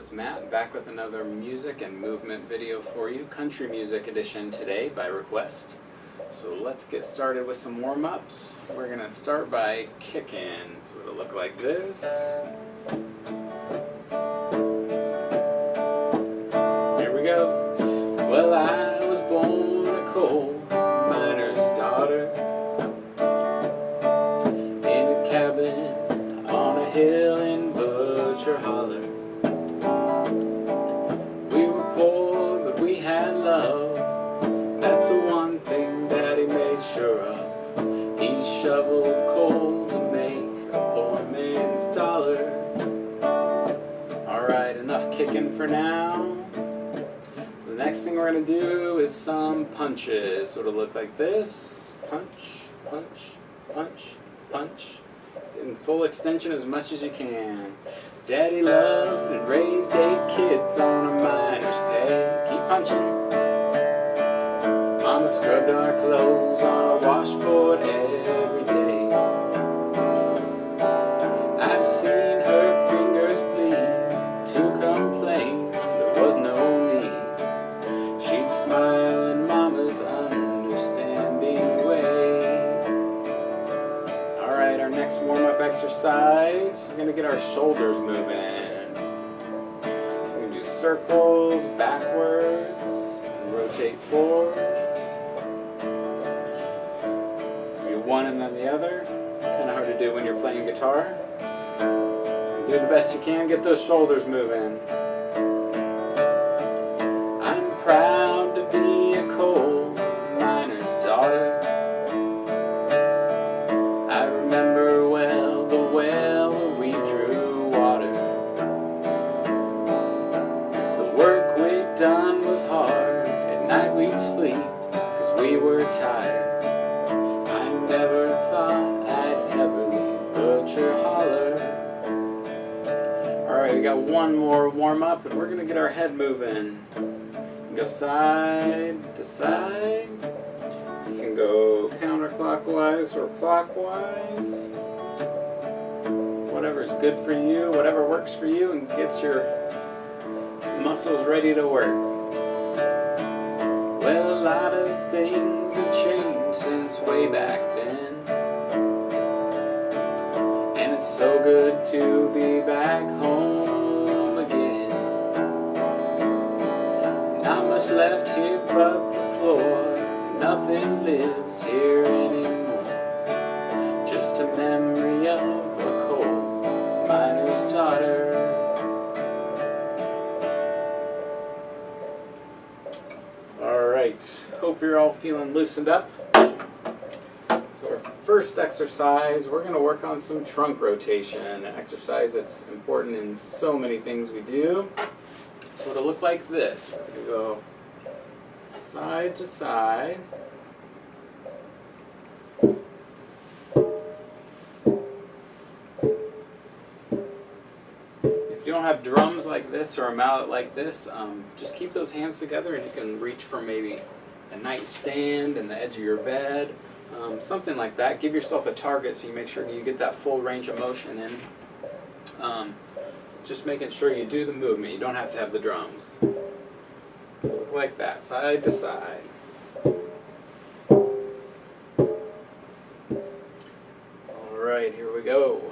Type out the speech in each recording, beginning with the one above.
it's Matt, back with another music and movement video for you. Country music edition today by request. So let's get started with some warm-ups. We're going to start by kicking. So it'll look like this. Here we go. Well, I was born a coal miner's daughter in a cabin on a hill in Butcher Holler. We were poor, but we had love. That's the one thing Daddy made sure of. He shoveled coal to make a poor man's dollar. Alright, enough kicking for now. So the next thing we're going to do is some punches. So it'll look like this. Punch, punch, punch, punch. In full extension as much as you can. Daddy loved and raised 8 kids on a miner's pay. Keep punching. Mama scrubbed our clothes on a washboard every day. I've seen her fingers bleed to complain. There was no need. She'd smile in Mama's understanding way. Alright, our next warm-up exercise, we're going to get our shoulders moving. We're going to do circles backwards and rotate forwards. Do one and then the other. Kind of hard to do when you're playing guitar. Do the best you can, get those shoulders moving. I'm proud to be a coal miner's daughter. I remember well the well where we drew water. The work we'd done was hard. At night we'd sleep because we were tired. I never thought I'd ever leave Butcher Holler. Alright, we got one more warm-up and we're going to get our head moving. Go side to side. You can go counterclockwise or clockwise. Whatever's good for you, whatever works for you and gets your muscles ready to work. Well, a lot of things have changed since way back then. And it's so good to be back home again. Not much left here but the floor. Nothing lives here anymore. Just a memory of a coal miner's daughter. Alright, hope you're all feeling loosened up. So our first exercise, we're going to work on some trunk rotation, an exercise that's important in so many things we do. So it'll look like this. We're going to go side to side. If you don't have drums like this or a mallet like this, just keep those hands together and you can reach for maybe a nightstand and the edge of your bed, something like that. Give yourself a target so you make sure you get that full range of motion in. Just making sure you do the movement. You don't have to have the drums. Look like that, side to side. Alright, here we go.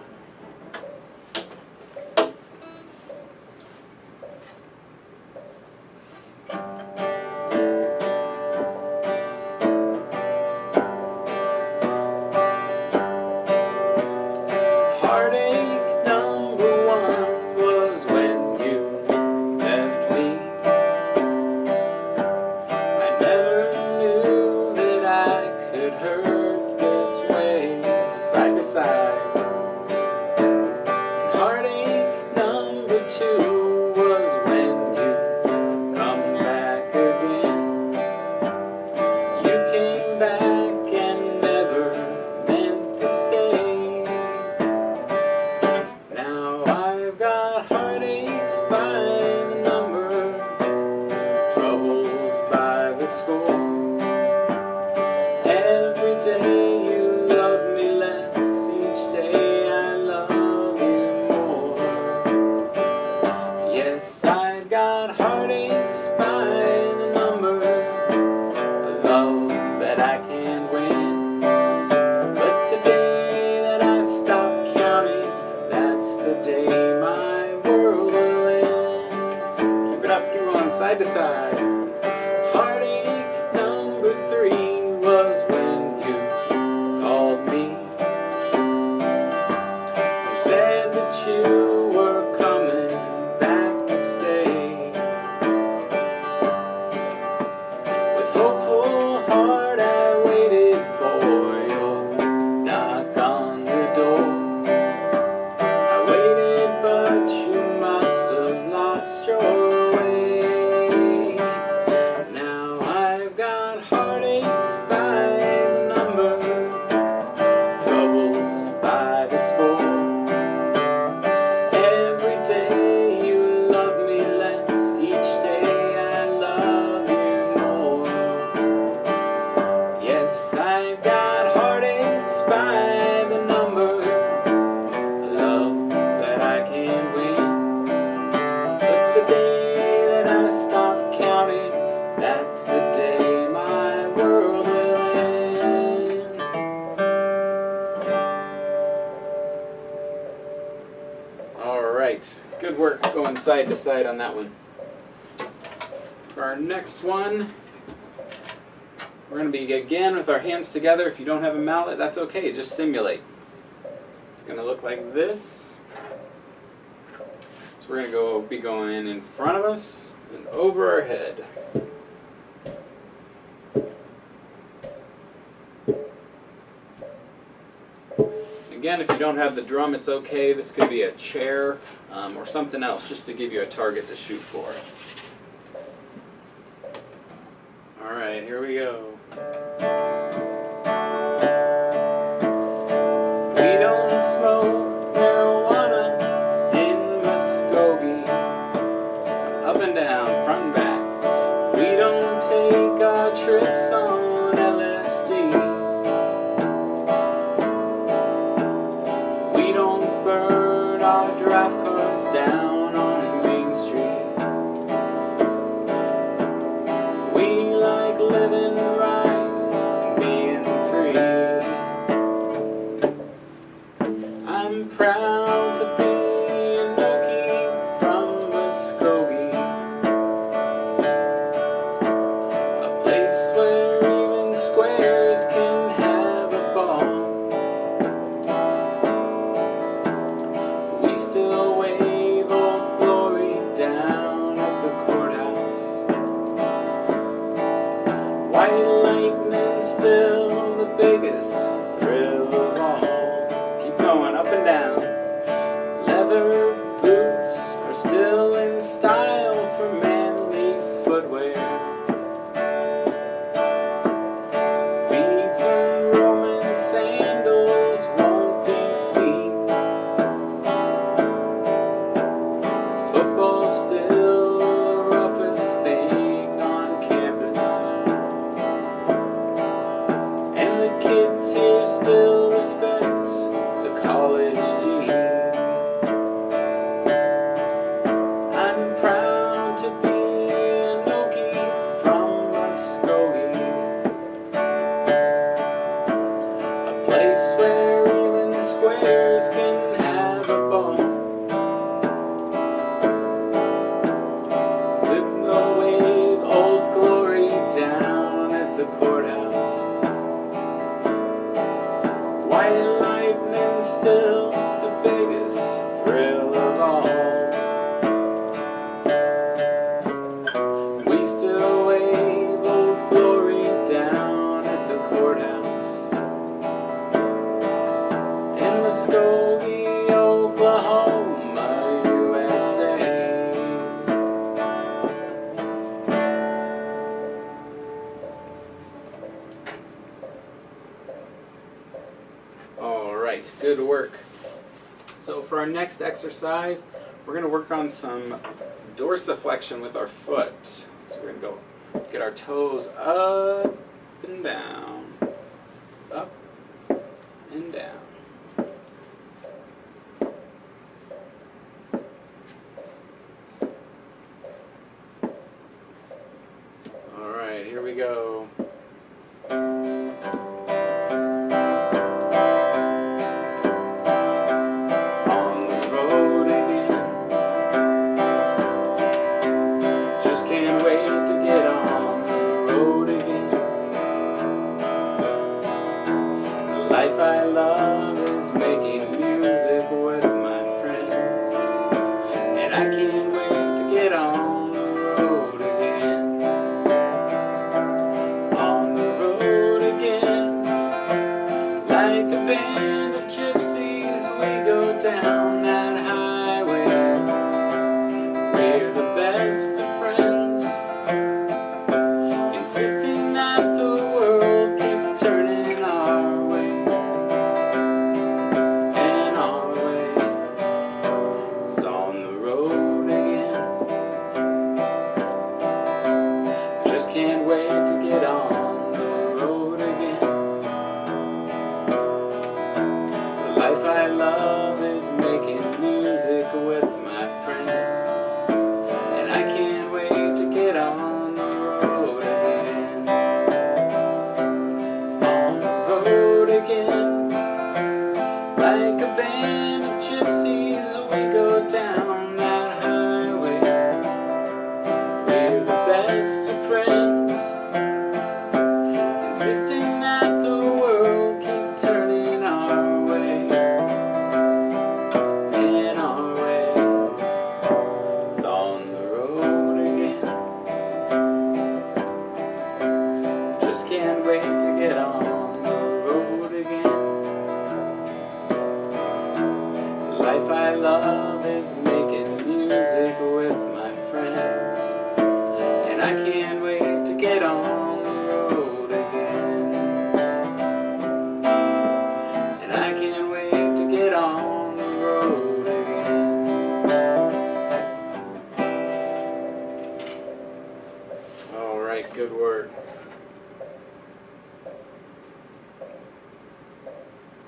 right, good work going side to side on that one. For our next one, we're going to be again with our hands together. If you don't have a mallet, that's okay, just simulate. It's going to look like this. So we're going to be going in front of us and over our head. Again, if you don't have the drum, it's okay. This could be a chair or something else, just to give you a target to shoot for. All right, here we go. We don't smoke marijuana in Muskogee. Up and down, front and back. We don't take our trips on LSD. We don't burn our drive cards down on Main Street. We like living right and being free. I'm proud to be an Okie from Muskogee, a place where even squares can have a ball. We still wave Old Glory down at the courthouse. White lightning still the biggest thrill of all. Keep going up and down. Leather boots are still in style for manly footwear. Beads and Roman sandals won't be seen. Football's still the roughest thing on campus, and the kids here still respect the college G. I'm proud to be an Okie from Muskogee, a place where even squares can have a ball. We'll wave Old Glory down at the courthouse. White lightning still the biggest thrill of all. We still wave Old Glory down at the courthouse in Muskogee, Oklahoma, USA. All right, good work. So for our next exercise, we're going to work on some dorsiflexion with our foot. So we're going to go get our toes up and down, up and down. All right, here we go. On the road again. Just can't wait to get on the road again. The life I love is making music with my friends, and I can't wait to get on the road again. On the road again. Like a band of gypsies, we go down that highway. We're the best of friends, insisting that the world keep turning our way. And our way is on the road again. Just can't wait to get on the road again. The life I love is making music with my friends, and I can't wait to get on the road again. On the road again. Like a band of gypsies, we go down life I love is making music with my friends, and I can't wait to get on the road again. And I can't wait to get on the road again. All right, good work.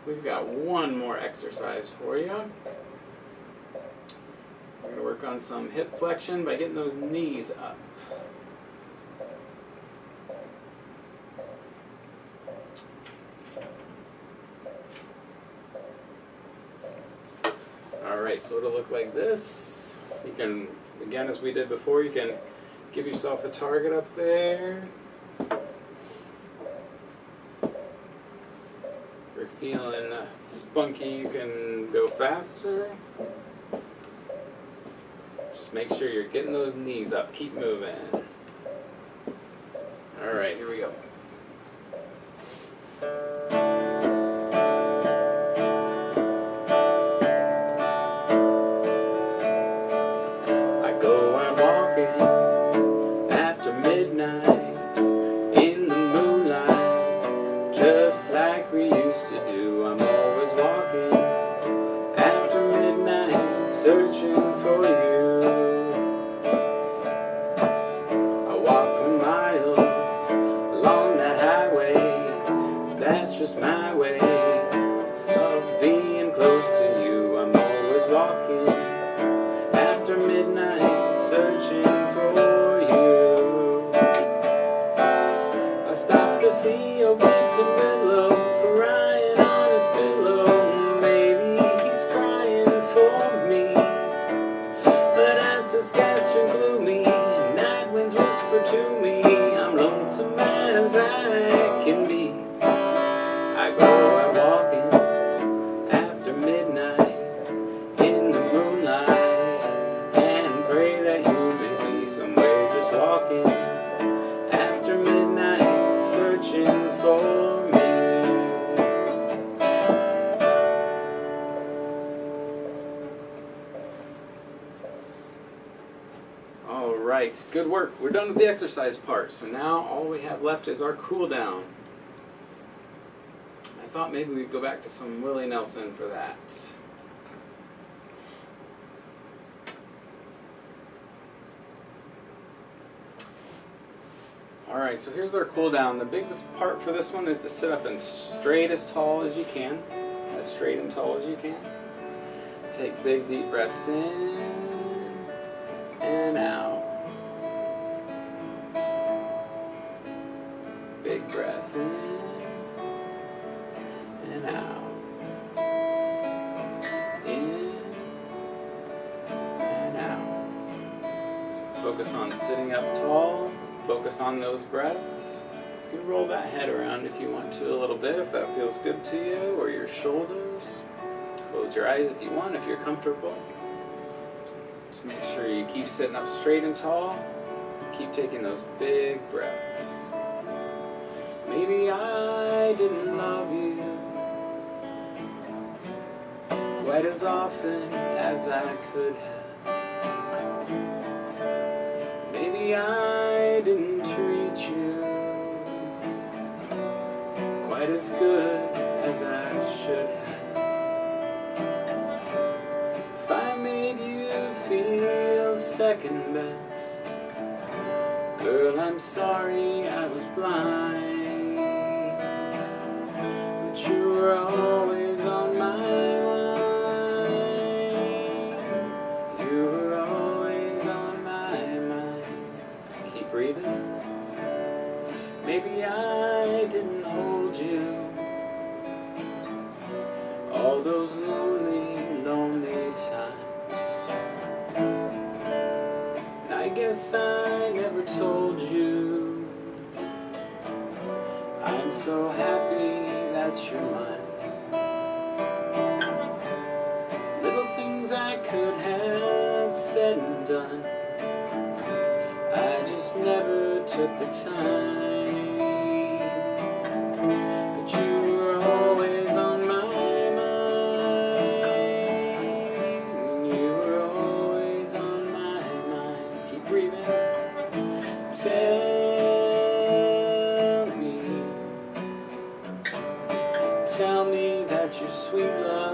We've got one more exercise for you. We're going to work on some hip flexion by getting those knees up. Alright, so it'll look like this. You can, again as we did before, you can give yourself a target up there. If you're feeling spunky, you can go faster. Just make sure you're getting those knees up. Keep moving. Alright, here we go. I go out walking after midnight in the moonlight, just like we used to do. I'm always walking after midnight, searching for you. I walk for miles along that highway. That's just my way of being close to you. I'm always walking after midnight, searching for you. I stop to see a weeping willow crying on his pillow. Maybe he's crying for me. But as the skies turn gloomy, night winds whisper to me, I'm lonesome as I can be. I go out walking after midnight in the moonlight, and pray that you may be somewhere just walking after midnight, searching for me. Alright, good work. We're done with the exercise part, so now all we have left is our cool down. I thought maybe we'd go back to some Willie Nelson for that. Alright, so here's our cool down. The biggest part for this one is to sit up and straight as tall as you can. As straight and tall as you can. Take big deep breaths in and out. Big breath in and out. In and out. So focus on sitting up tall. Focus on those breaths. You can roll that head around if you want to a little bit, if that feels good to you, or your shoulders. Close your eyes if you want, if you're comfortable. Just make sure you keep sitting up straight and tall. Keep taking those big breaths. Maybe I didn't love you quite as often as I could have. Maybe I didn't treat you quite as good as I should have. If I made you feel second best, girl, I'm sorry I was blind. But you were always on my mind. You were always on my mind. Keep breathing. Maybe I didn't hold you all those lonely, lonely times. And I guess I never told you I'm so happy that you're mine. Little things I could have said and done, I just never took the time. But you were always on my mind.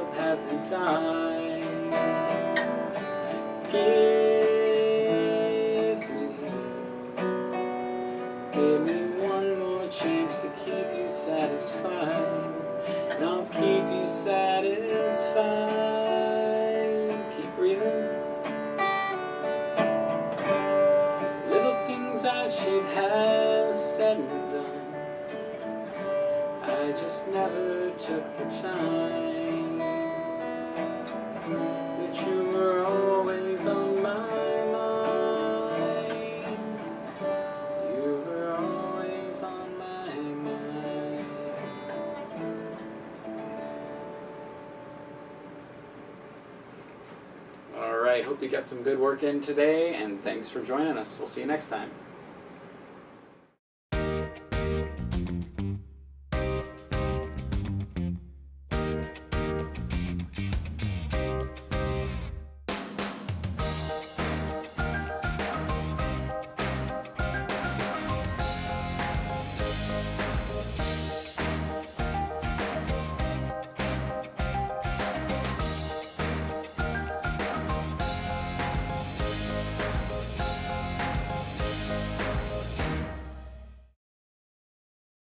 love hasn't died. Give me one more chance to keep you satisfied, and I'll keep you satisfied. Keep breathing. Little things I should have said and done, I just never took the time. But you were always on my mind. You were always on my mind. Alright, hope you got some good work in today, and thanks for joining us. We'll see you next time.